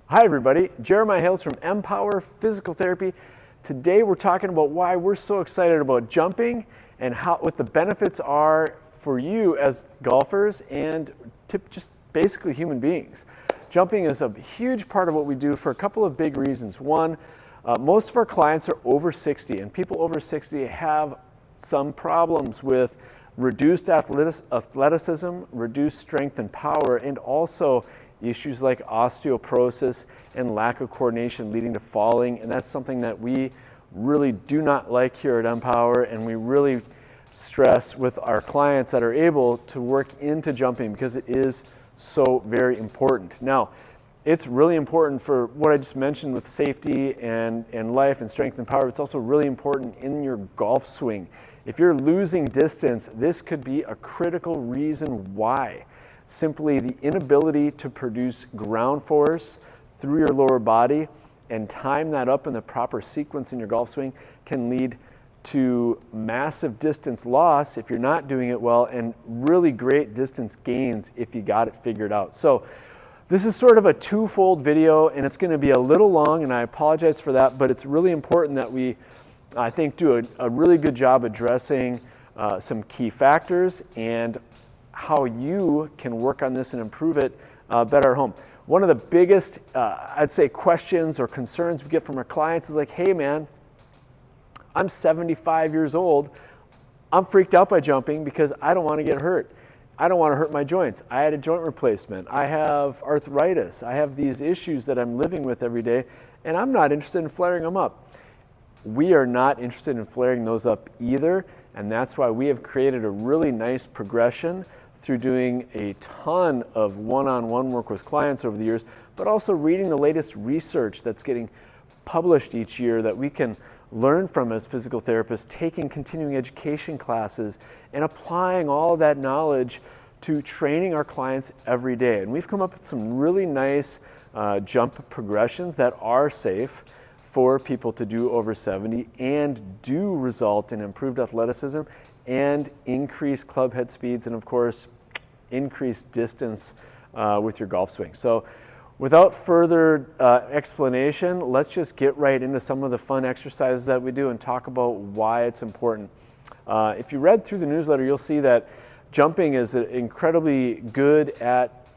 Hi everybody, Jeremiah Hales from Empower Physical Therapy. Today we're talking about why we're so excited about jumping and what the benefits are for you as golfers and just basically human beings. Jumping is a huge part of what we do for a couple of big reasons. One, most of our clients are over 60, and people over 60 have some problems with reduced athleticism, reduced strength and power, and also issues like osteoporosis and lack of coordination leading to falling. And that's something that we really do not like here at Empower, and we really stress with our clients that are able to work into jumping because it is so very important. Now, it's really important for what I just mentioned with safety and life and strength and power. It's also really important in your golf swing. If you're losing distance, this could be a critical reason why. Simply the inability to produce ground force through your lower body and time that up in the proper sequence in your golf swing can lead to massive distance loss if you're not doing it well, and really great distance gains if you got it figured out. So this is sort of a twofold video, and it's going to be a little long, and I apologize for that, but it's really important that we, I think, do a really good job addressing some key factors and how you can work on this and improve it better at home. One of the biggest, I'd say, questions or concerns we get from our clients is like, hey man, I'm 75 years old. I'm freaked out by jumping because I don't want to get hurt. I don't want to hurt my joints. I had a joint replacement. I have arthritis. I have these issues that I'm living with every day, and I'm not interested in flaring them up. We are not interested in flaring those up either, and that's why we have created a really nice progression through doing a ton of one-on-one work with clients over the years, but also reading the latest research that's getting published each year that we can learn from as physical therapists, taking continuing education classes and applying all of that knowledge to training our clients every day. And we've come up with some really nice jump progressions that are safe for people to do over 70 and do result in improved athleticism and increased club head speeds and, of course, increased distance with your golf swing. So without further explanation, let's just get right into some of the fun exercises that we do and talk about why it's important. If you read through the newsletter, you'll see that jumping is an incredibly good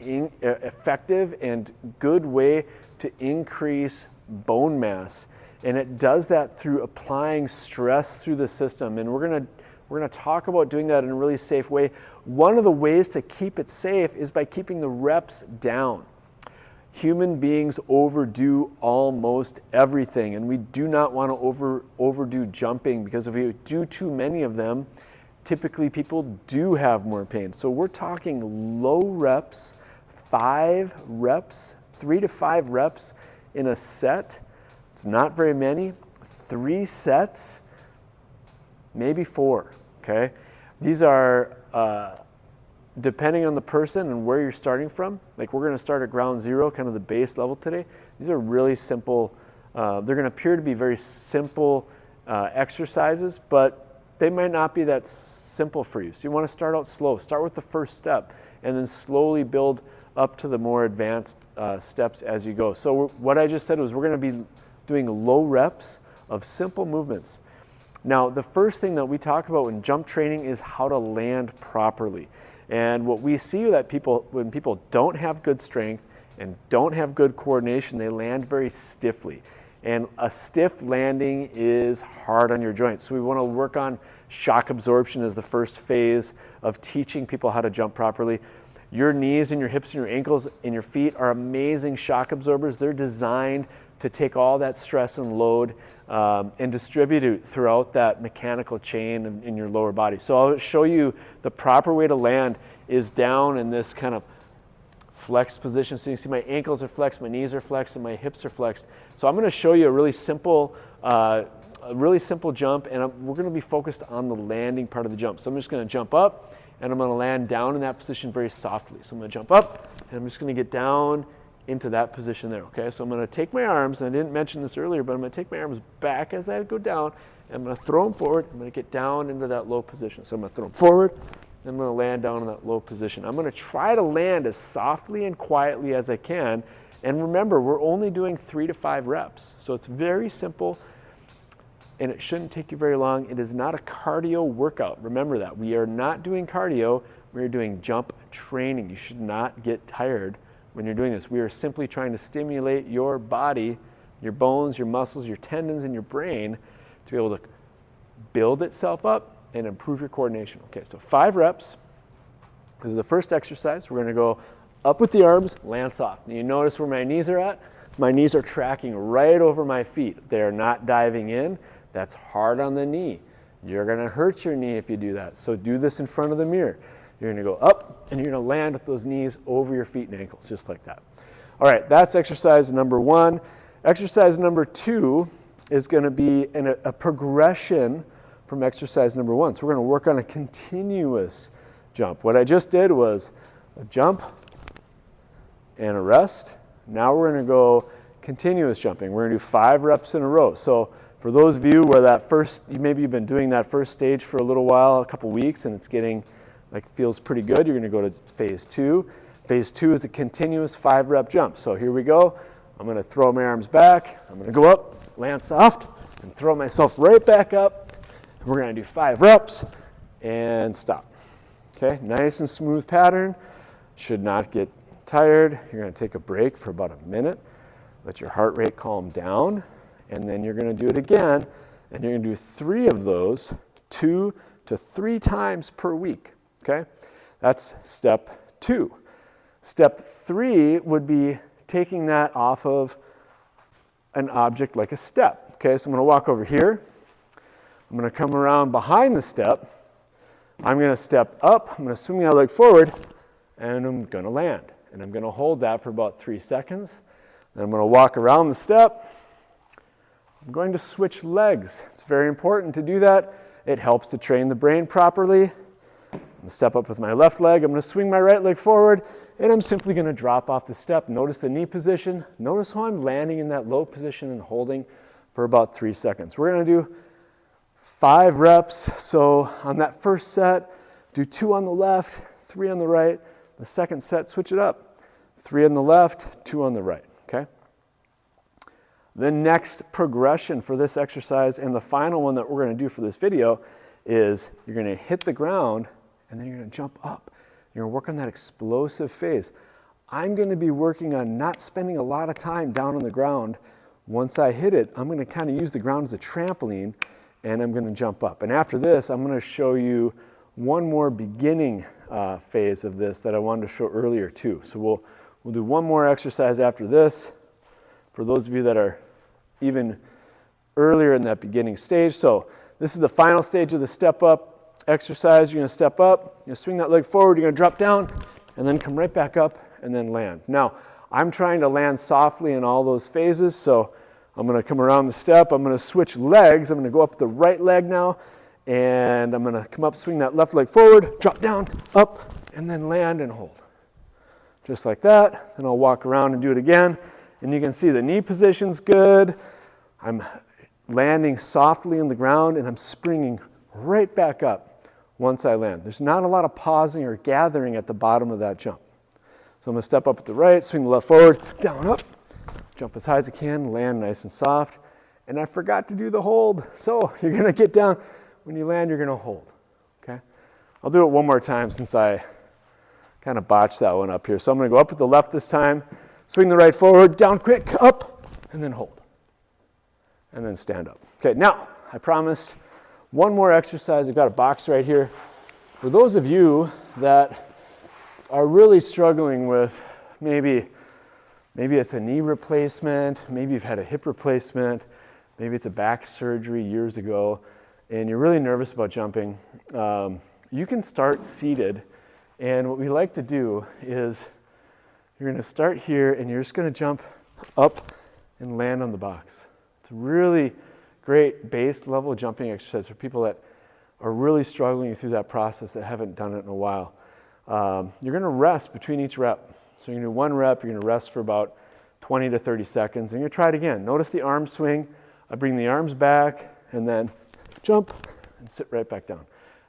effective and good way to increase bone mass. And it does that through applying stress through the system. And we're going to talk about doing that in a really safe way. One of the ways to keep it safe is by keeping the reps down. Human beings overdo almost everything, and we do not want to overdo jumping, because if we do too many of them, typically people do have more pain. So we're talking low reps, 5 reps, 3 to 5 reps in a set. It's not very many. 3 sets, maybe 4, okay? These are, depending on the person and where you're starting from, like we're going to start at ground zero, kind of the base level today. These are really simple, they're going to appear to be very simple exercises, but they might not be that simple for you. So you want to start out slow. Start with the first step and then slowly build up to the more advanced steps as you go. So what I just said was we're going to be doing low reps of simple movements. Now, the first thing that we talk about in jump training is how to land properly. And what we see that when people don't have good strength and don't have good coordination, they land very stiffly. And a stiff landing is hard on your joints. So we want to work on shock absorption as the first phase of teaching people how to jump properly. Your knees and your hips and your ankles and your feet are amazing shock absorbers. They're designed to take all that stress and load and distribute it throughout that mechanical chain in your lower body. So I'll show you the proper way to land is down in this kind of flexed position. So you can see my ankles are flexed, my knees are flexed, and my hips are flexed. So I'm going to show you a really simple jump, and we're going to be focused on the landing part of the jump. So I'm just going to jump up, and I'm going to land down in that position very softly. So I'm going to jump up, and I'm just going to get down into that position there, okay? So I'm going to take my arms, and I didn't mention this earlier, but I'm going to take my arms back as I go down, and I'm going to throw them forward. I'm going to get down into that low position. So I'm going to throw them forward, and I'm going to land down in that low position. I'm going to try to land as softly and quietly as I can, And remember, we're only doing 3 to 5 reps. So it's very simple, and it shouldn't take you very long. It is not a cardio workout. Remember that. We are not doing cardio. We are doing jump training. You should not get tired when you're doing this. We are simply trying to stimulate your body, your bones, your muscles, your tendons, and your brain to be able to build itself up and improve your coordination. Okay, so 5 reps. This is the first exercise. We're going to go up with the arms, land soft. And you notice where my knees are at? My knees are tracking right over my feet. They're not diving in. That's hard on the knee. You're going to hurt your knee if you do that. So do this in front of the mirror. You're going to go up, and you're going to land with those knees over your feet and ankles, just like that. All right, that's exercise number 1. Exercise number 2 is going to be a progression from exercise number 1. So we're going to work on a continuous jump. What I just did was a jump and a rest. Now we're going to go continuous jumping. We're going to do 5 reps in a row. So for those of you where maybe you've been doing that first stage for a little while, a couple weeks, and it's getting feels pretty good, you're going to go to phase 2. Phase 2 is a continuous 5-rep jump. So here we go. I'm going to throw my arms back. I'm going to go up, land soft, and throw myself right back up. We're going to do 5 reps and stop. Okay, nice and smooth pattern. Should not get tired. You're going to take a break for about a minute. Let your heart rate calm down. And then you're going to do it again. And you're going to do 3 of those 2 to 3 times per week. Okay, that's step 2. Step 3 would be taking that off of an object like a step. Okay, so I'm going to walk over here. I'm going to come around behind the step. I'm going to step up. I'm going to swing my leg forward, and I'm going to land. And I'm going to hold that for about 3 seconds. Then I'm going to walk around the step. I'm going to switch legs. It's very important to do that. It helps to train the brain properly. I'm going to step up with my left leg. I'm going to swing my right leg forward, and I'm simply going to drop off the step. Notice the knee position. Notice how I'm landing in that low position and holding for about 3 seconds. We're going to do 5 reps. So on that first set, do 2 on the left, 3 on the right. The second set, switch it up. 3 on the left, 2 on the right. Okay? The next progression for this exercise, and the final one that we're going to do for this video, is you're going to hit the ground and then you're going to jump up. You're going to work on that explosive phase. I'm going to be working on not spending a lot of time down on the ground. Once I hit it, I'm going to kind of use the ground as a trampoline, and I'm going to jump up. And after this, I'm going to show you one more beginning phase of this that I wanted to show earlier too. So we'll do one more exercise after this for those of you that are even earlier in that beginning stage. So this is the final stage of the step up exercise. You're going to step up, you're going to swing that leg forward, you're going to drop down, and then come right back up and then land. Now, I'm trying to land softly in all those phases, so I'm going to come around the step. I'm going to switch legs. I'm going to go up the right leg now, and I'm going to come up, swing that left leg forward, drop down, up, and then land and hold. Just like that. Then I'll walk around and do it again. And you can see the knee position's good. I'm landing softly in the ground, and I'm springing right back up once I land. There's not a lot of pausing or gathering at the bottom of that jump. So I'm going to step up at the right, swing the left forward, down, up, jump as high as I can, land nice and soft. And I forgot to do the hold. So you're going to get down. When you land, you're going to hold. Okay? I'll do it one more time since I kind of botched that one up here. So I'm going to go up with the left this time, swing the right forward, down quick, up, and then hold. And then stand up. Okay, now, I promised one more exercise. I've got a box right here. For those of you that are really struggling with maybe it's a knee replacement, maybe you've had a hip replacement, maybe it's a back surgery years ago, and you're really nervous about jumping, you can start seated. And what we like to do is you're going to start here, and you're just going to jump up and land on the box. It's a really great base level jumping exercise for people that are really struggling through that process that haven't done it in a while. You're going to rest between each rep. So you're going to do 1 rep, you're going to rest for about 20 to 30 seconds, and you're going to try it again. Notice the arm swing. I bring the arms back, and then jump and sit right back down.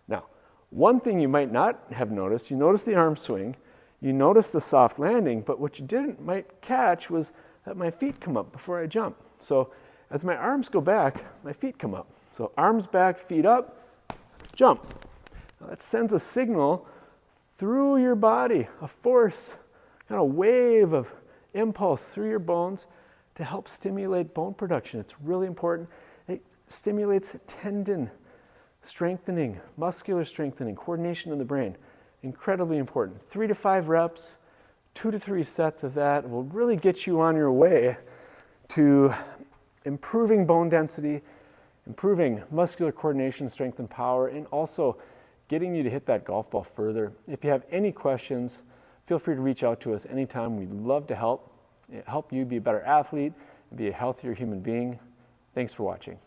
Now, one thing you might not have noticed, you notice the arm swing, You notice the soft landing, but what you might catch was that my feet come up before I jump. So as my arms go back, my feet come up. So arms back, feet up, jump. Now that sends a signal through your body, a force, kind of wave of impulse through your bones to help stimulate bone production. It's really important. It stimulates tendon strengthening, muscular strengthening, coordination in the brain. Incredibly important. 3 to 5 reps, 2 to 3 sets of that will really get you on your way to improving bone density, improving muscular coordination, strength, and power, and also getting you to hit that golf ball further. If you have any questions, feel free to reach out to us anytime. We'd love to help you be a better athlete and be a healthier human being. Thanks for watching.